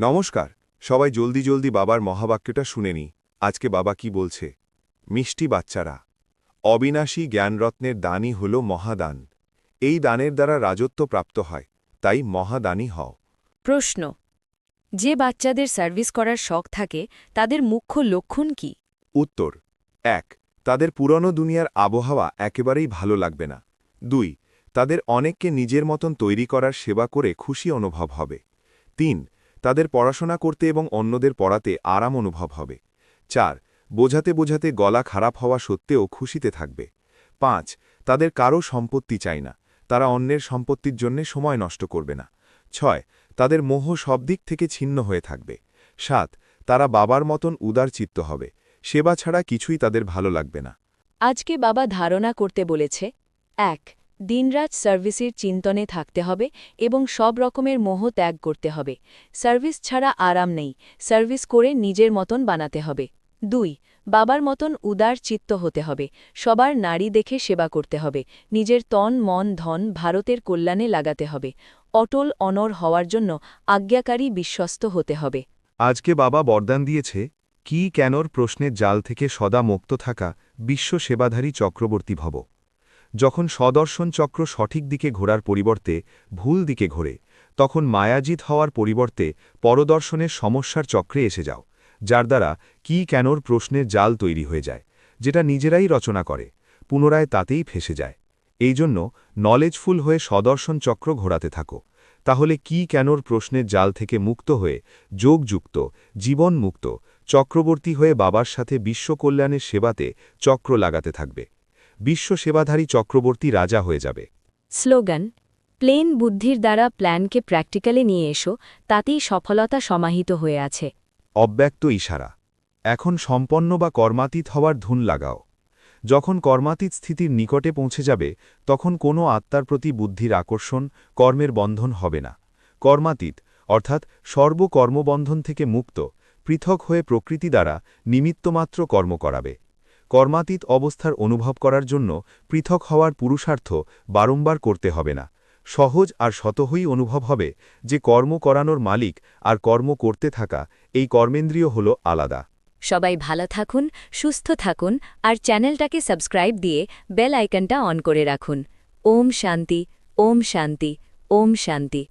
নমস্কার। সবাই জলদি জলদি বাবার মহাবাক্যটা শুনে নি। আজকে বাবা কি বলছে? মিষ্টি বাচ্চারা, অবিনাশী জ্ঞানরত্নের দানই হল মহাদান। এই দানের দ্বারা রাজত্ব প্রাপ্ত হয়, তাই মহাদানী হও। প্রশ্ন, যে বাচ্চাদের সার্ভিস করার শখ থাকে তাদের মুখ্য লক্ষণ কি? উত্তর: ১. তাদের পুরনো দুনিয়ার আবহাওয়া একেবারেই ভালো লাগবে না। ২. তাদের অনেককে নিজের মতন তৈরি করার সেবা করে খুশি অনুভব হবে। ৩. তাদের পড়াশোনা করতে এবং অন্যদের পড়াতে আরাম অনুভব হবে। ৪. বোঝাতে বোঝাতে গলা খারাপ হওয়া সত্ত্বেও খুশিতে থাকবে। ৫. তাদের কারও সম্পত্তি চাই না, তারা অন্যের সম্পত্তির জন্যে সময় নষ্ট করবে না। ৬. তাদের মোহ সব দিক থেকে ছিন্ন হয়ে থাকবে। ৭. তারা বাবার মতন উদারচিত্ত হবে, সেবা ছাড়া কিছুই তাদের ভালো লাগবে না। আজকে বাবা ধারণা করতে বলেছে: ১. দিনরাত সার্ভিসের চিন্তনে থাকতে হবে এবং সব রকমের মোহ ত্যাগ করতে হবে। সার্ভিস ছাড়া আরাম নেই, সার্ভিস করে নিজের মতন বানাতে হবে। ২. বাবার মতন উদার চিত্ত হতে হবে, সবার নারী দেখে সেবা করতে হবে, নিজের তন মন ধন ভারতের কল্যাণে লাগাতে হবে। অটল অনড় হওয়ার জন্য আজ্ঞাকারী বিশ্বস্ত হতে হবে। আজকে বাবা বরদান দিয়েছে, কি কেনর প্রশ্নের জাল থেকে সদা মুক্ত থাকা বিশ্ব সেবাধারী চক্রবর্তী ভব। যখন সদর্শন চক্র সঠিক দিকে ঘোরার পরিবর্তে ভুল দিকে ঘোরে, তখন মায়াজিত হওয়ার পরিবর্তে পরদর্শনের সমস্যার চক্রে এসে যাও, যার দ্বারা কি কেনর প্রশ্নের জাল তৈরি হয়ে যায়, যেটা নিজেরাই রচনা করে, পুনরায় তাতেই ফেসে যায়। এই জন্য নলেজফুল হয়ে সদর্শন চক্র ঘোরাতে থাকো, তাহলে কি কেনর প্রশ্নের জাল থেকে মুক্ত হয়ে যোগযুক্ত, জীবনমুক্ত, চক্রবর্তী হয়ে বাবার সাথে বিশ্বকল্যাণের সেবাতে চক্র লাগাতে থাকবে। বিশ্ব সেবাধারী চক্রবর্তী রাজা হয়ে যাবে। স্লোগান: প্লেন বুদ্ধির দ্বারা প্ল্যানকে প্র্যাকটিক্যালে নিয়ে এসো, তাতেই সফলতা সমাহিত হয়ে আছে। অব্যক্ত ইশারা: এখন সম্পন্ন বা কর্মাতীত হওয়ার ধুন লাগাও। যখন কর্মাতীত স্থিতির নিকটে পৌঁছে যাবে, তখন কোনো আত্মার প্রতি বুদ্ধির আকর্ষণ, কর্মের বন্ধন হবে না। কর্মাতীত অর্থাৎ সর্বকর্মবন্ধন থেকে মুক্ত, পৃথক হয়ে প্রকৃতি দ্বারা নিমিত্তমাত্র কর্ম করাবে। কর্মাতীত অবস্থার অনুভব করার জন্য পৃথক হওয়ার পুরুষার্থ বারংবার করতে হবে না। সহজ আর স্বতঃই অনুভব হবে যে কর্ম করানোর মালিক আর কর্ম করতে থাকা, এই কর্মেন্দ্রিয় হল আলাদা। সবাই ভালো থাকুন, সুস্থ থাকুন, আর চ্যানেলটাকে সাবস্ক্রাইব দিয়ে বেল আইকনটা অন করে রাখুন। ওম শান্তি, ওম শান্তি, ওম শান্তি।